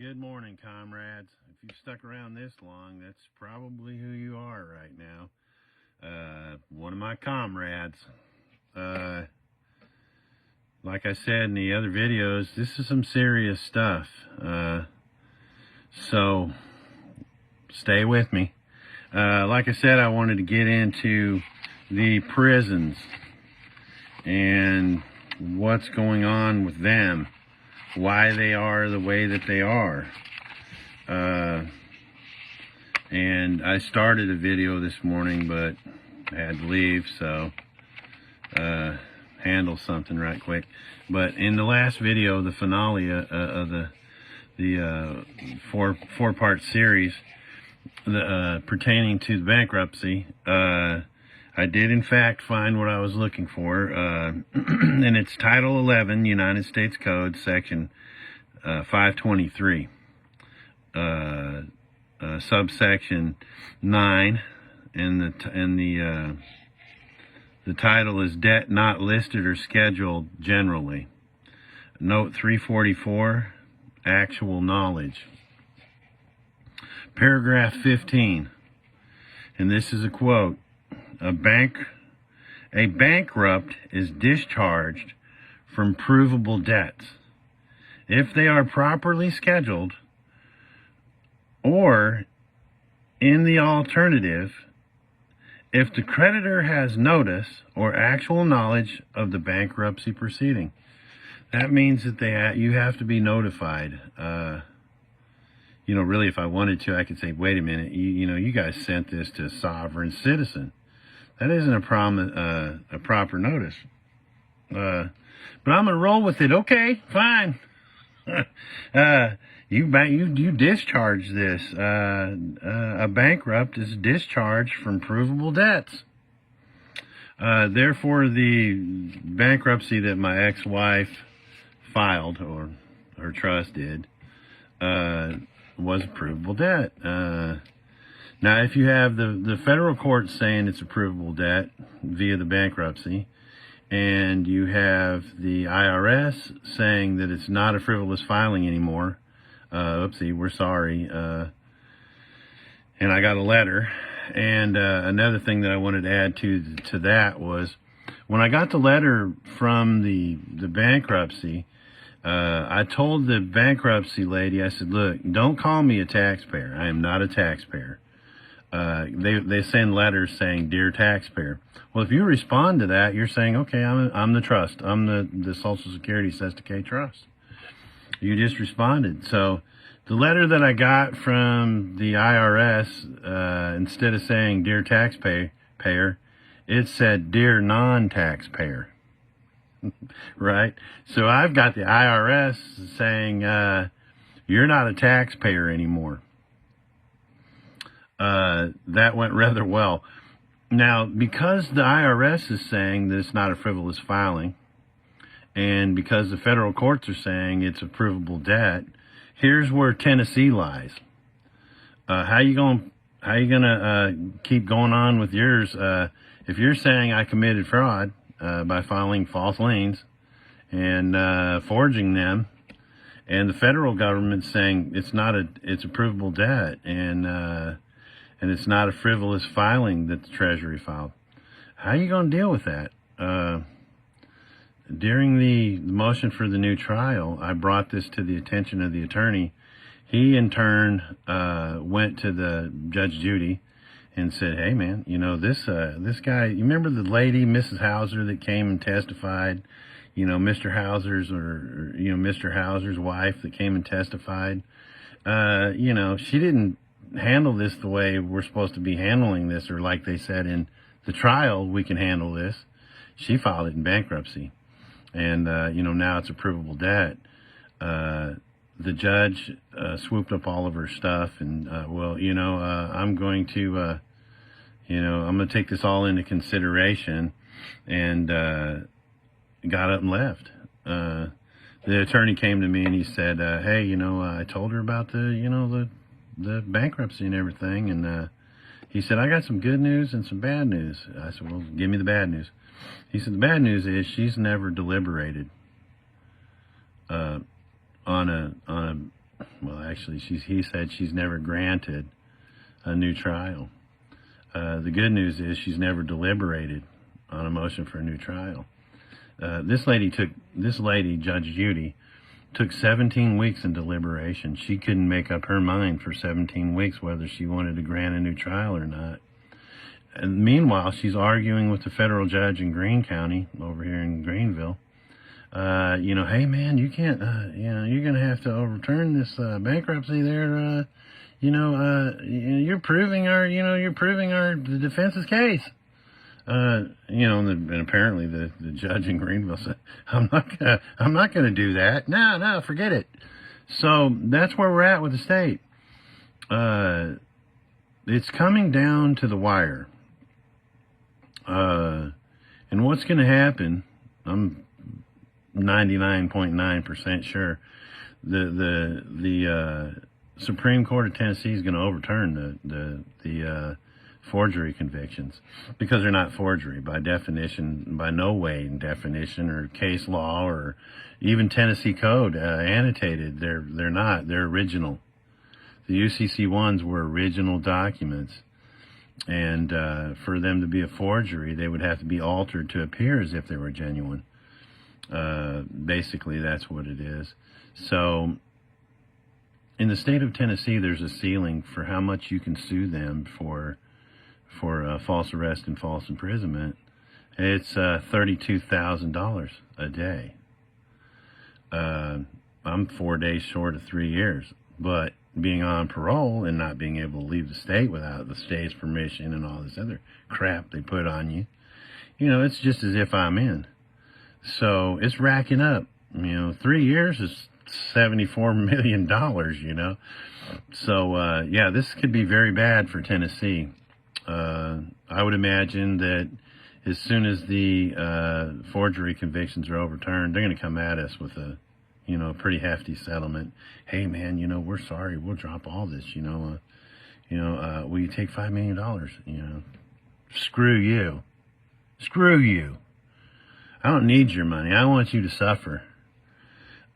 Good morning, comrades. If you've stuck around this long, that's probably who you are right now. One of my comrades. Like I said in the other videos, this is some serious stuff. So, stay with me. Like I said, I wanted to get into the prisons and what's going on with them, why they are the way that they are. And I started a video this morning, but I had to leave, so handle something right quick. But in the last video, the finale of the four-part series pertaining to the bankruptcy, I did in fact find what I was looking for, and it's Title 11, United States Code, Section 523, subsection 9, and the title is Debt Not Listed or Scheduled Generally. Note 344, Actual Knowledge. Paragraph 15, and this is a quote. A bankrupt is discharged from provable debts if they are properly scheduled, or in the alternative, if the creditor has notice or actual knowledge of the bankruptcy proceeding. That means that you have to be notified. Really, if I wanted to, I could say, wait a minute, you guys sent this to a sovereign citizen. That isn't a proper notice. But I'm going to roll with it. Okay, fine. You discharge this. A bankrupt is discharged from provable debts. Therefore, the bankruptcy that my ex-wife filed, or her trust did, was a provable debt. Now, if you have the federal court saying it's a provable debt via the bankruptcy, and you have the IRS saying that it's not a frivolous filing anymore, oopsie, we're sorry, and I got a letter. And another thing that I wanted to add to that was, when I got the letter from the bankruptcy, I told the bankruptcy lady, I said, look, don't call me a taxpayer. I am not a taxpayer. They send letters saying, dear taxpayer. Well, if you respond to that, you're saying, okay, I'm the trust. I'm the Social Security Says to K Trust. You just responded. So the letter that I got from the IRS, instead of saying dear taxpayer, it said dear non-taxpayer. Right? So I've got the IRS saying, you're not a taxpayer anymore. That went rather well. Now, because the IRS is saying that it's not a frivolous filing, and because the federal courts are saying it's a provable debt, here's where Tennessee lies. How you gonna keep going on with yours? If you're saying I committed fraud by filing false liens and forging them, and the federal government's saying it's a provable debt, and it's not a frivolous filing that the Treasury filed, how are you going to deal with that? During the motion for the new trial, I brought this to the attention of the attorney. He, in turn, went to the Judge Judy and said, hey, man, this guy, you remember the lady, Mrs. Hauser, that came and testified? Mr. Hauser's wife that came and testified? She didn't handle this the way we're supposed to be handling this, or like they said in the trial, we can handle this. She filed it in bankruptcy, and now it's a provable debt. The judge swooped up all of her stuff, and I'm going to take this all into consideration, and got up and left. The attorney came to me and he said, hey, I told her about the bankruptcy and everything, and he said, I got some good news and some bad news. I said, well, give me the bad news. He said, the bad news is she's never deliberated on a well, actually, he said she's never granted a new trial. The good news is she's never deliberated on a motion for a new trial. This lady, Judge Judy, took 17 weeks in deliberation. She couldn't make up her mind for 17 weeks whether she wanted to grant a new trial or not. And meanwhile, she's arguing with the federal judge in Greene County, over here in Greenville. Hey man, you can't, you're going to have to overturn this bankruptcy there. You're proving the defense's case. And apparently the judge in Greenville said, I'm not going to do that. No, forget it. So that's where we're at with the state. It's coming down to the wire. And what's going to happen, I'm 99.9% sure, the Supreme Court of Tennessee is going to overturn the forgery convictions, because they're not forgery by definition, by no way in definition or case law or even Tennessee code annotated. They're not. They're original. The UCC ones were original documents, and for them to be a forgery, they would have to be altered to appear as if they were genuine. Basically, that's what it is. So, in the state of Tennessee, there's a ceiling for how much you can sue them for false arrest and false imprisonment. It's $32,000 a day. I'm 4 days short of 3 years, but being on parole and not being able to leave the state without the state's permission and all this other crap they put on you, it's just as if I'm in. So it's racking up. 3 years is $74 million, So, this could be very bad for Tennessee. I would imagine that as soon as the forgery convictions are overturned, they're going to come at us with a pretty hefty settlement. Hey, man, we're sorry. We'll drop all this. Will you take $5 million? Screw you. Screw you. I don't need your money. I want you to suffer.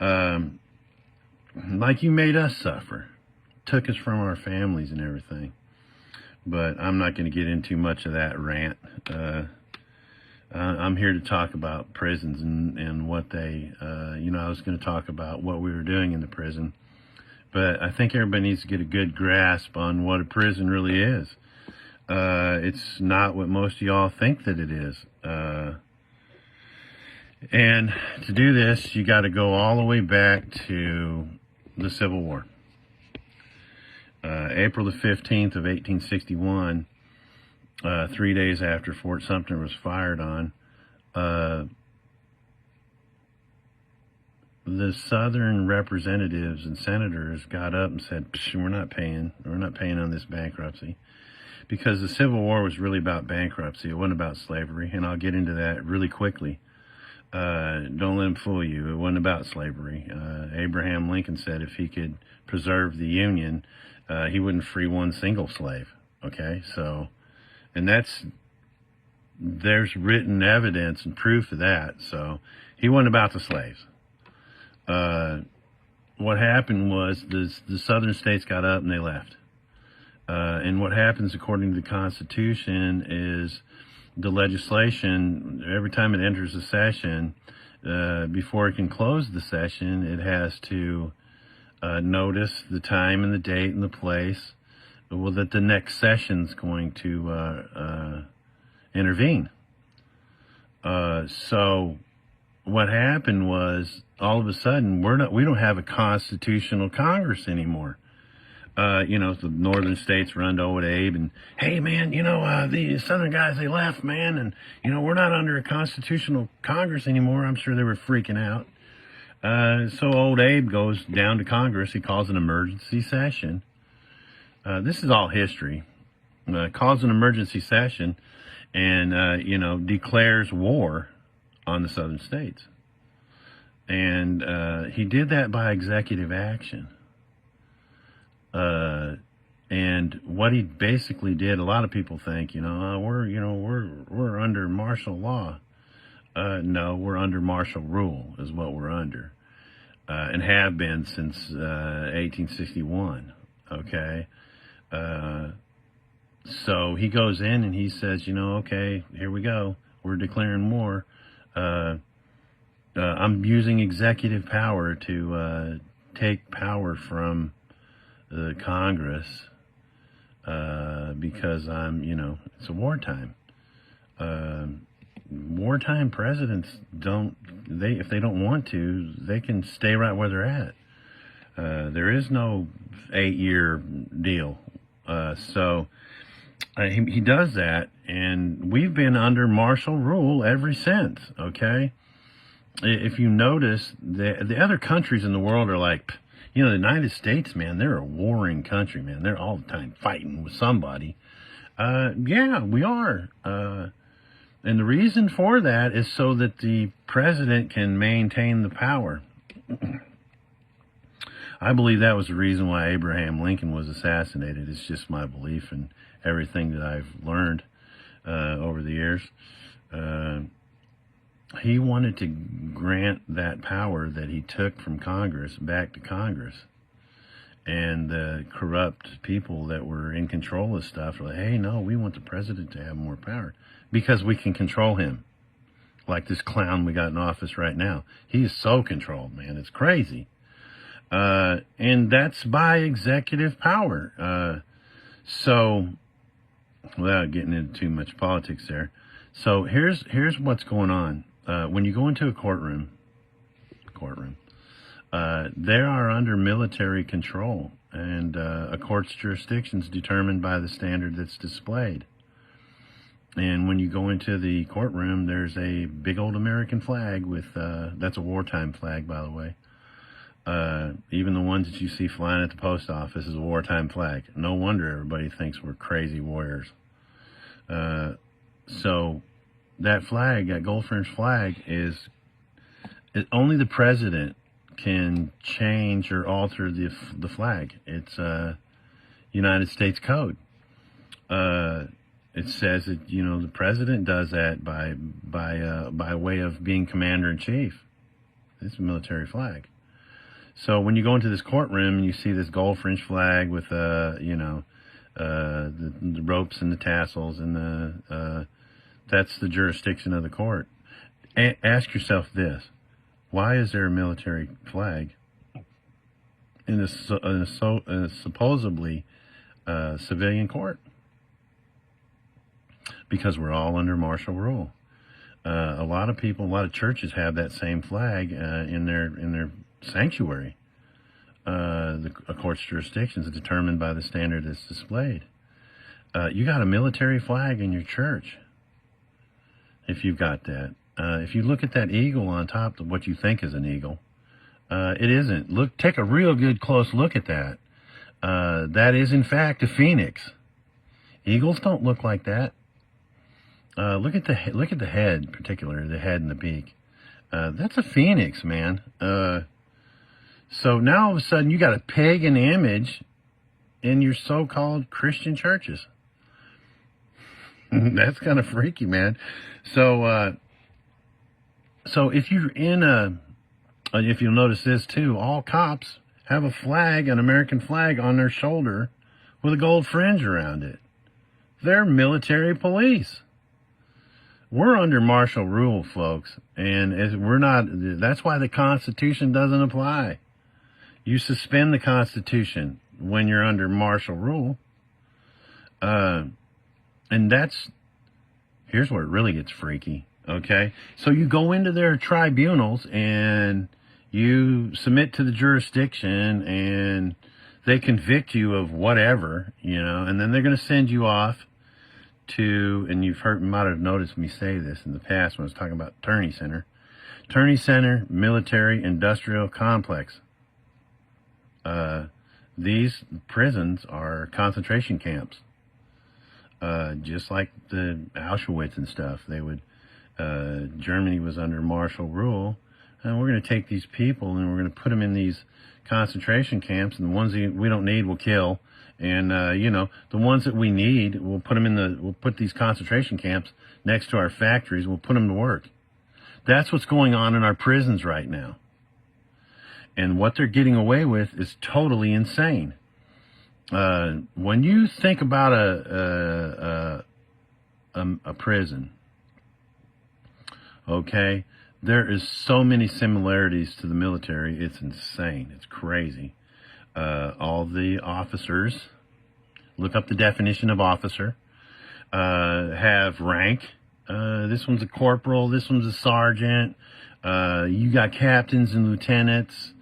Like you made us suffer. Took us from our families and everything. But I'm not going to get into much of that rant. I'm here to talk about prisons and what they, I was going to talk about what we were doing in the prison. But I think everybody needs to get a good grasp on what a prison really is. It's not what most of y'all think that it is. And to do this, you got to go all the way back to the Civil War. April the 15th of 1861, 3 days after Fort Sumter was fired on, the Southern representatives and senators got up and said, we're not paying on this bankruptcy, because the Civil War was really about bankruptcy. It wasn't about slavery, and I'll get into that really quickly. Don't let them fool you. It wasn't about slavery. Abraham Lincoln said if he could preserve the Union, he wouldn't free one single slave. Okay, so, and there's written evidence and proof of that. So he wasn't about the slaves. What happened was the southern states got up and they left. And what happens according to the Constitution is the legislation, every time it enters a session, before it can close the session, it has to notice the time and the date and the place that the next session's going to intervene. So what happened was, all of a sudden, we don't have a constitutional Congress anymore. The northern states run to old Abe and, hey, man, the southern guys, they left, man, and, we're not under a constitutional Congress anymore. I'm sure they were freaking out. So old Abe goes down to Congress. He calls an emergency session. This is all history. Calls an emergency session and, declares war on the southern states. And he did that by executive action. And what he basically did, a lot of people think, we're under martial law. No, we're under martial rule is what we're under. and have been since 1861. Okay, so he goes in and he says, okay, here we go. We're declaring war. I'm using executive power to take power from the Congress because it's a wartime. Wartime presidents if they don't want to, they can stay right where they're at. There is no 8-year deal. So he does that, and we've been under martial rule ever since, okay? If you notice, the other countries in the world are like, the United States, man, they're a warring country, man. They're all the time fighting with somebody. Yeah, we are. And the reason for that is so that the president can maintain the power. I believe that was the reason why Abraham Lincoln was assassinated. It's just my belief and everything that I've learned over the years. He wanted to grant that power that he took from Congress back to Congress. And the corrupt people that were in control of stuff were like, hey, no, we want the president to have more power because we can control him. Like this clown we got in office right now. He is so controlled, man. It's crazy. And that's by executive power. So, without getting into too much politics there. So here's what's going on. When you go into a courtroom, they are under military control, and a court's jurisdiction is determined by the standard that's displayed. And when you go into the courtroom, there's a big old American flag with, that's a wartime flag, by the way. Even the ones that you see flying at the post office is a wartime flag. No wonder everybody thinks we're crazy warriors. So that flag, that gold fringe flag, only the president can change or alter the flag. It's United States Code. It says that the president does that by way of being commander in chief. It's a military flag. So when you go into this courtroom and you see this gold fringe flag with the ropes and the tassels and that's the jurisdiction of the court. Ask yourself this: why is there a military flag in a supposedly civilian court? Because we're all under martial rule. A lot of people, a lot of churches have that same flag in their sanctuary. A court's jurisdiction is determined by the standard that's displayed. You got a military flag in your church. If you've got that. If you look at that eagle on top of what you think is an eagle, it isn't. Take a real good close look at that. That is in fact a phoenix. Eagles don't look like that. Look at the head, particularly the head and the beak. That's a phoenix, man. So now all of a sudden you got a pagan image in your so-called Christian churches. That's kind of freaky, man. So if you're if you'll notice this too, all cops have a flag, an American flag on their shoulder with a gold fringe around it. They're military police. We're under martial rule, folks, and we're not. That's why the Constitution doesn't apply. You suspend the Constitution when you're under martial rule, and here's where it really gets freaky. Okay, so you go into their tribunals and you submit to the jurisdiction, and they convict you of whatever, and then they're going to send you off to, and might have noticed me say this in the past when I was talking about Turney Center, military industrial complex. These prisons are concentration camps, just like the Auschwitz and stuff. Germany was under martial rule, and we're going to take these people and we're going to put them in these concentration camps, and the ones that we don't need we'll kill. And, the ones that we need, we'll put these concentration camps next to our factories. We'll put them to work. That's what's going on in our prisons right now. And what they're getting away with is totally insane. When you think about a prison, okay, there is so many similarities to the military. It's insane. It's crazy. All the officers, look up the definition of officer, have rank. This one's a corporal. This one's a sergeant. You got captains and lieutenants.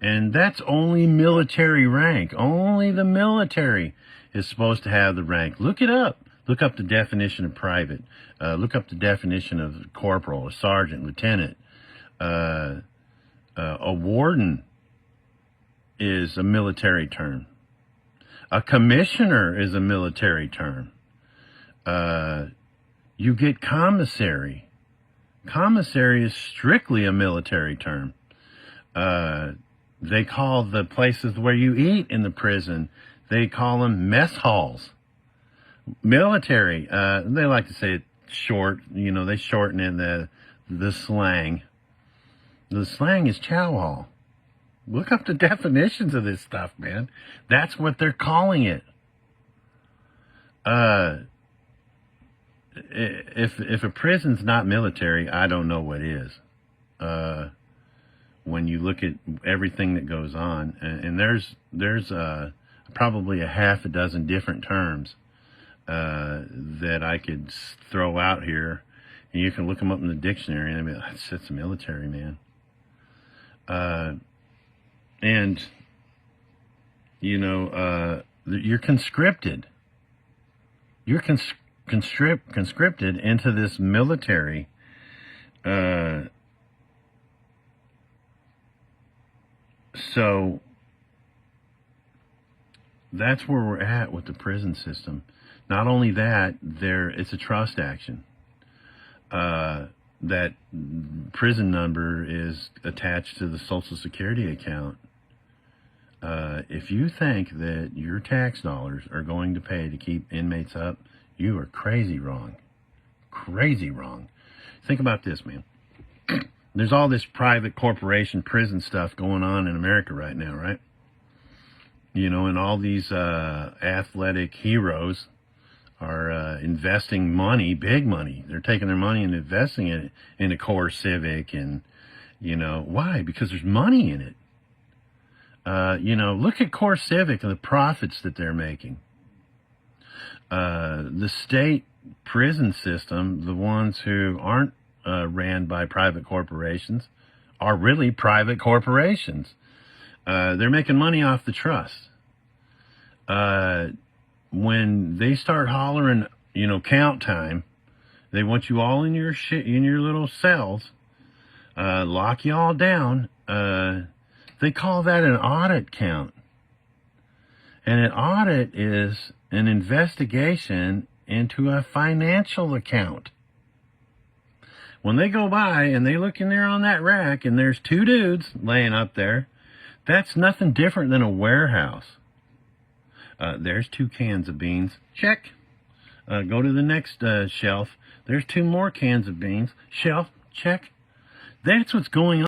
And that's only military rank. Only the military is supposed to have the rank. Look it up. Look up the definition of private. Look up the definition of corporal, a sergeant, lieutenant. A warden is a military term. A commissioner is a military term. You get commissary. Commissary is strictly a military term. They call the places where you eat in the prison, they call them mess halls. Military, they like to say it short, they shorten it, the slang. The slang is chow hall. Look up the definitions of this stuff, man. That's what they're calling it. If a prison's not military, I don't know what is. When you look at everything that goes on, and there's probably a half a dozen different terms that I could throw out here, and you can look them up in the dictionary, and I mean, that's military, man. And you're conscripted. You're conscripted into this military. So that's where we're at with the prison system. Not only that, it's a trust action. That prison number is attached to the Social Security account. If you think that your tax dollars are going to pay to keep inmates up, you are crazy wrong. Crazy wrong. Think about this, man. There's all this private corporation prison stuff going on in America right now, right? And all these athletic heroes are investing money, big money. They're taking their money and investing it in a core civic. And, why? Because there's money in it. Look at core civic and the profits that they're making. The state prison system, the ones who aren't ran by private corporations, are really private corporations. They're making money off the trust. When they start hollering, count time, they want you all in your in your little cells, lock you all down. They call that an audit count. And an audit is an investigation into a financial account. When they go by and they look in there on that rack and there's two dudes laying up there, that's nothing different than a warehouse. There's 2 cans of beans. Check. Go to the next shelf. There's 2 more cans of beans. Shelf. Check. That's what's going on.